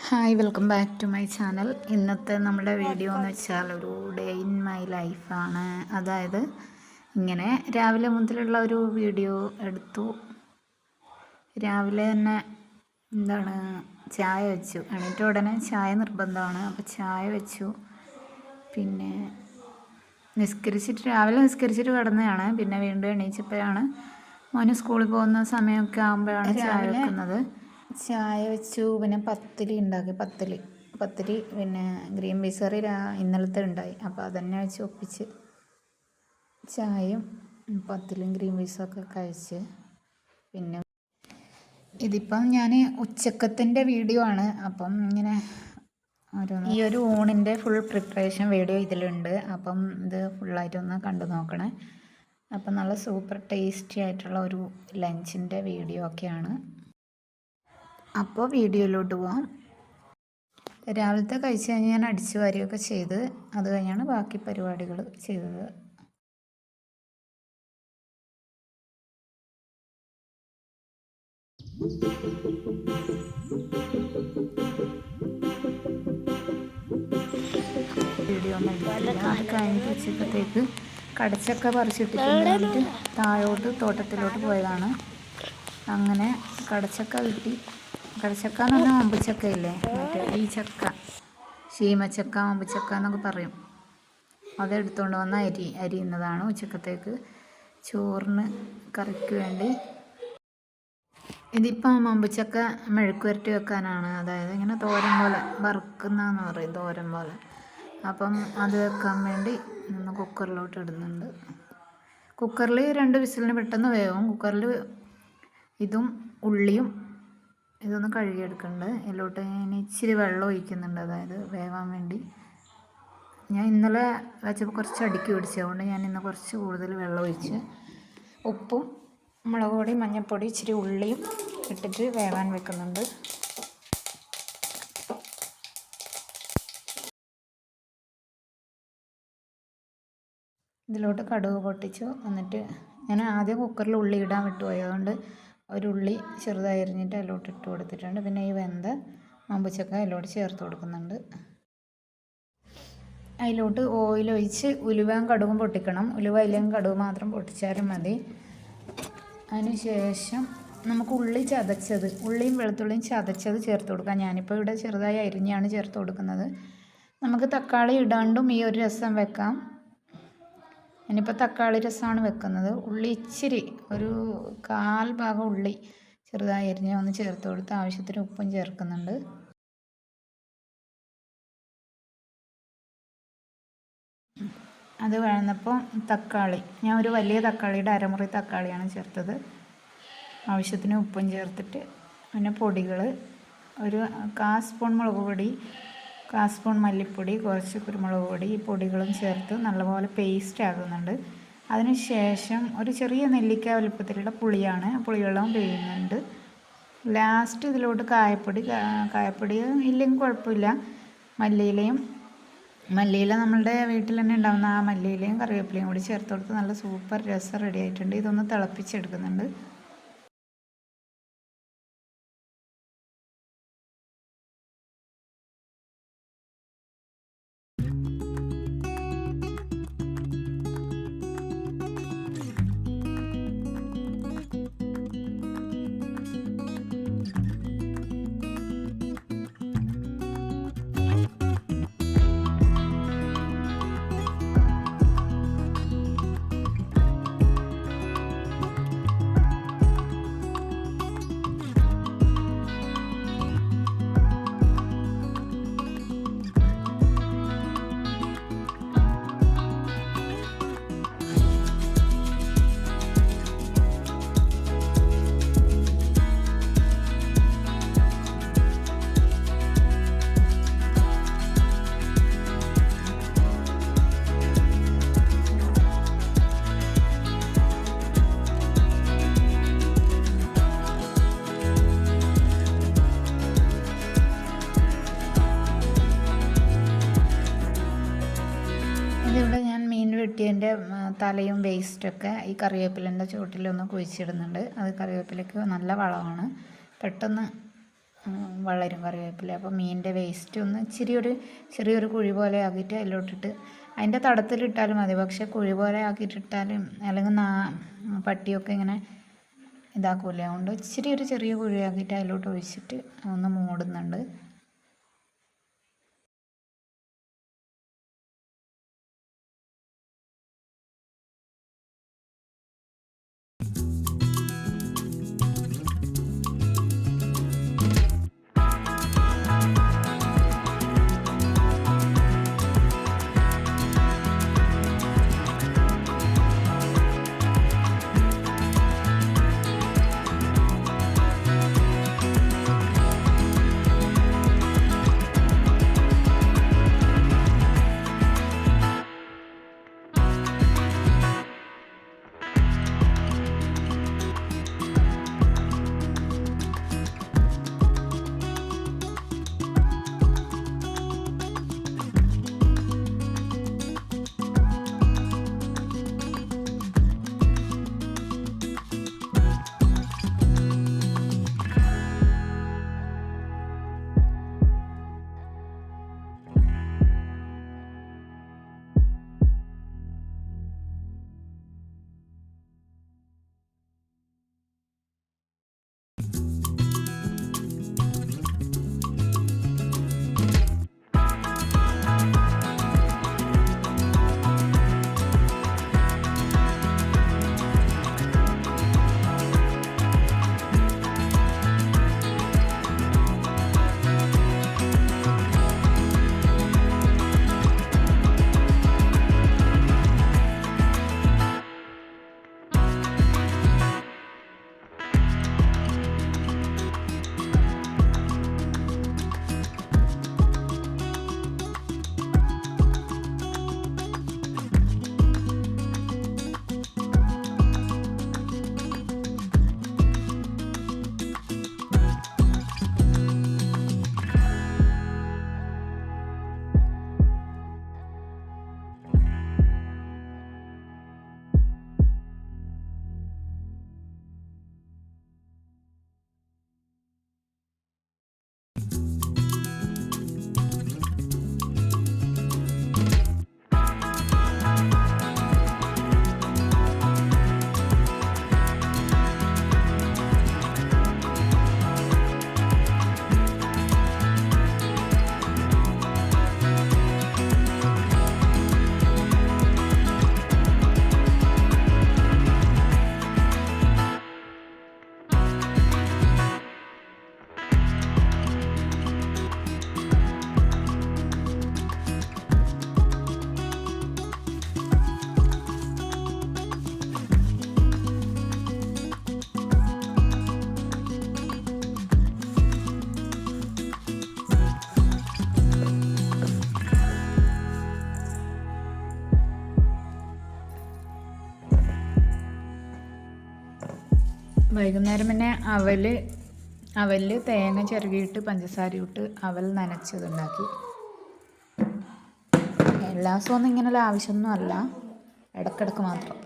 Hi, welcome back to my channel. ഇന്നത്തെ നമ്മുടെ video എന്ന് വെച്ചാൽ ഒരു ഡേ ഇൻ മൈ ലൈഫാണ്. അതായത് ഇങ്ങനെ രാവിലെ മുതലുള്ള ഒരു വീഡിയോ എടുത്തു. രാവിലെ തന്നെ ചായ വെച്ചു. എണീറ്റ ഉടനെ ചായ നിർബന്ധമാണ്. അപ്പോൾ ചായ വെച്ചു. പിന്നെ രാവിലെ നിസ്കരിച്ചിട്ട് കിടന്നതാണ്. പിന്നെ വീണ്ടും എണീച്ചപ്പോഴാണ് മോന് സ്കൂളിൽ പോകുന്ന സമയമൊക്കെ ആകുമ്പോഴാണ് ചായ വെക്കുന്നത്. ചായ വെച്ചു. പിന്നെ പത്തിരി ഉണ്ടാക്കി. പത്തിരി പിന്നെ ഗ്രീൻ പീസ് കറി ഇന്നലത്തെ ഉണ്ടായി. അപ്പോൾ അതന്നെ വെച്ച് ഒപ്പിച്ച് ചായയും പത്തിരിയും ഗ്രീൻ പീസൊക്കെ കഴിച്ച്. പിന്നെ ഇതിപ്പം ഞാൻ ഉച്ചക്കത്തിൻ്റെ വീഡിയോ ആണ്. അപ്പം ഇങ്ങനെ ഈ ഒരു ഊണിൻ്റെ ഫുൾ പ്രിപ്പറേഷൻ വീഡിയോ ഇതിലുണ്ട്. അപ്പം ഇത് ഫുള്ളായിട്ടൊന്ന് കണ്ടു നോക്കണേ. അപ്പം നല്ല സൂപ്പർ ടേസ്റ്റി ആയിട്ടുള്ള ഒരു ലഞ്ചിൻ്റെ വീഡിയോ ഒക്കെയാണ്. അപ്പോൾ വീഡിയോയിലോട്ട് പോവാം. രാവിലത്തെ കഴിച്ച് കഴിഞ്ഞ് ഞാൻ അടിച്ചു വാരുകയൊക്കെ ചെയ്ത് അത് കഴിഞ്ഞാണ് ബാക്കി പരിപാടികൾ ചെയ്തത്. വീഡിയോ അത് കഴിഞ്ഞിട്ട് ഉച്ചക്കത്തേക്ക് കടച്ചക്ക പറിച്ചിട്ടിട്ട് താഴോട്ട് തോട്ടത്തിലോട്ട് പോയതാണ്. അങ്ങനെ കടച്ചക്ക കിട്ടി. കടച്ചക്ക എന്ന് പറഞ്ഞാൽ മമ്പുച്ചക്ക ഇല്ലേ, മറ്റേ ഈ ചക്ക, ശീമച്ചക്ക, മമ്പുച്ചക്ക എന്നൊക്കെ പറയും. അതെടുത്തുകൊണ്ട് വന്ന അരിയുന്നതാണ് ഉച്ചക്കത്തേക്ക് ചോറിന് കറിക്ക് വേണ്ടി. ഇതിപ്പം മമ്പുച്ചക്ക മെഴുക്ക് പുരട്ടി വെക്കാനാണ്. അതായത് ഇങ്ങനെ തോരൻ പോലെ വറുക്കുന്നതെന്ന് പറയും, തോരൻ പോലെ. അപ്പം അത് വെക്കാൻ വേണ്ടി ഒന്ന് കുക്കറിലോട്ട് ഇടുന്നുണ്ട്. കുക്കറിൽ 2 വിസിലിന് പെട്ടെന്ന് വേവും. കുക്കറിൽ ഇതും ഉള്ളിയും ഇതൊന്ന് കഴുകിയെടുക്കുന്നുണ്ട്. ഇതിലോട്ട് ഞാൻ ഇച്ചിരി വെള്ളം ഒഴിക്കുന്നുണ്ട്, അതായത് വേവാൻ വേണ്ടി. ഞാൻ ഇന്നലെ വെച്ചപ്പോൾ കുറച്ച് അടുക്കി പിടിച്ചത്, അതുകൊണ്ട് ഞാൻ ഇന്ന് കുറച്ച് കൂടുതൽ വെള്ളം ഒഴിച്ച് ഉപ്പും മുളക് പൊടി, മഞ്ഞൾപ്പൊടി, ഇച്ചിരി ഉള്ളിയും ഇട്ടിട്ട് വേവാൻ വെക്കുന്നുണ്ട്. ഇതിലോട്ട് കടുക് പൊട്ടിച്ചു. എന്നിട്ട് ഞാൻ ആദ്യം കുക്കറിൽ ഉള്ളി ഇടാൻ വിട്ടുപോയി. അതുകൊണ്ട് ഒരു ഉള്ളി ചെറുതായി അരിഞ്ഞിട്ട് അതിലോട്ട് ഇട്ട് കൊടുത്തിട്ടുണ്ട്. പിന്നെ ഈ വെന്ത മമ്പുച്ചക്ക അതിലോട്ട് ചേർത്ത് കൊടുക്കുന്നുണ്ട്. അതിലോട്ട് ഓയിൽ ഒഴിച്ച് ഉലുവയും കടുകും പൊട്ടിക്കണം. ഉലുവ ഇല്ലെങ്കിൽ കടുക് മാത്രം പൊട്ടിച്ചാലും മതി. അതിന് ശേഷം നമുക്ക് ഉള്ളിയും വെളുത്തുള്ളിയും ചതച്ചത് ചേർത്ത് കൊടുക്കാം. ഞാനിപ്പോൾ ഇവിടെ ചെറുതായി അരിഞ്ഞാണ് ചേർത്ത് കൊടുക്കുന്നത്. നമുക്ക് തക്കാളി ഇടാണ്ടും ഈ ഒരു രസം വെക്കാം. ഞാനിപ്പോൾ തക്കാളി രസമാണ് വെക്കുന്നത്. ഉള്ളി ഇച്ചിരി ഒരു 1/4 ഭാഗം ഉള്ളി ചെറുതായി അരിഞ്ഞ് ഒന്ന് ചേർത്ത് കൊടുത്ത് ആവശ്യത്തിന് ഉപ്പും ചേർക്കുന്നുണ്ട്. അത് വഴന്നപ്പോൾ തക്കാളി, ഞാൻ ഒരു വലിയ തക്കാളിയുടെ അരമുറി തക്കാളിയാണ് ചേർത്തത്. ആവശ്യത്തിന് ഉപ്പും ചേർത്തിട്ട് പിന്നെ പൊടികൾ ഒരു 1/4 സ്പൂൺ മുളക് പൊടി, 1/4 സ്പൂൺ മല്ലിപ്പൊടി, കുറച്ച് കുരുമുളക് പൊടി, ഈ പൊടികളും ചേർത്ത് നല്ലപോലെ പേസ്റ്റ് ആകുന്നുണ്ട്. അതിനുശേഷം ഒരു ചെറിയ നെല്ലിക്ക വലുപ്പത്തിലുള്ള പുളിയാണ്, പുളിവെള്ളം പിഴിയുന്നുണ്ട്. ലാസ്റ്റ് ഇതിലോട്ട് കായപ്പൊടി ഇല്ലെങ്കിൽ കുഴപ്പമില്ല, മല്ലിയില നമ്മളുടെ വീട്ടിൽ തന്നെ ഉണ്ടാകുന്ന ആ മല്ലിയിലയും കറിവേപ്പിലയും കൂടി ചേർത്ത് കൊടുത്ത് നല്ല സൂപ്പർ രസം റെഡി ആയിട്ടുണ്ട്. ഇതൊന്ന് തിളപ്പിച്ചെടുക്കുന്നുണ്ട്. വെട്ടിയതിൻ്റെ തലയും വേസ്റ്റൊക്കെ ഈ കറിവേപ്പിലേൻ്റെ ചുവട്ടിലൊന്ന് കുഴിച്ചിടുന്നുണ്ട്. അത് കറിവേപ്പിലയ്ക്ക് നല്ല വളമാണ്. പെട്ടെന്ന് വളരും കറിവേപ്പില. അപ്പോൾ മീനിൻ്റെ വേസ്റ്റ് ഒന്ന് ചെറിയൊരു കുഴി പോലെ ആക്കിയിട്ട് അതിലോട്ടിട്ട് അതിൻ്റെ തടത്തിലിട്ടാലും മതി. പക്ഷെ കുഴി പോലെ ആക്കിയിട്ടിട്ടാലും അല്ലെങ്കിൽ പട്ടിയൊക്കെ ഇങ്ങനെ ഇതാക്കൂലേ, അതുകൊണ്ട് ചെറിയ കുഴിയാക്കിയിട്ട് അതിലോട്ട് ഒഴിച്ചിട്ട് ഒന്ന് മൂടുന്നുണ്ട്. വൈകുന്നേരം പിന്നെ അവല് തേങ്ങ ചിരകിയിട്ട് പഞ്ചസാര ഇട്ട് അവൽ നനച്ചതുണ്ടാക്കി. എല്ലാ ദിവസവും ഒന്നും ഇങ്ങനെയുള്ള ആവശ്യമൊന്നും അല്ല, ഇടയ്ക്കിടയ്ക്ക് മാത്രം.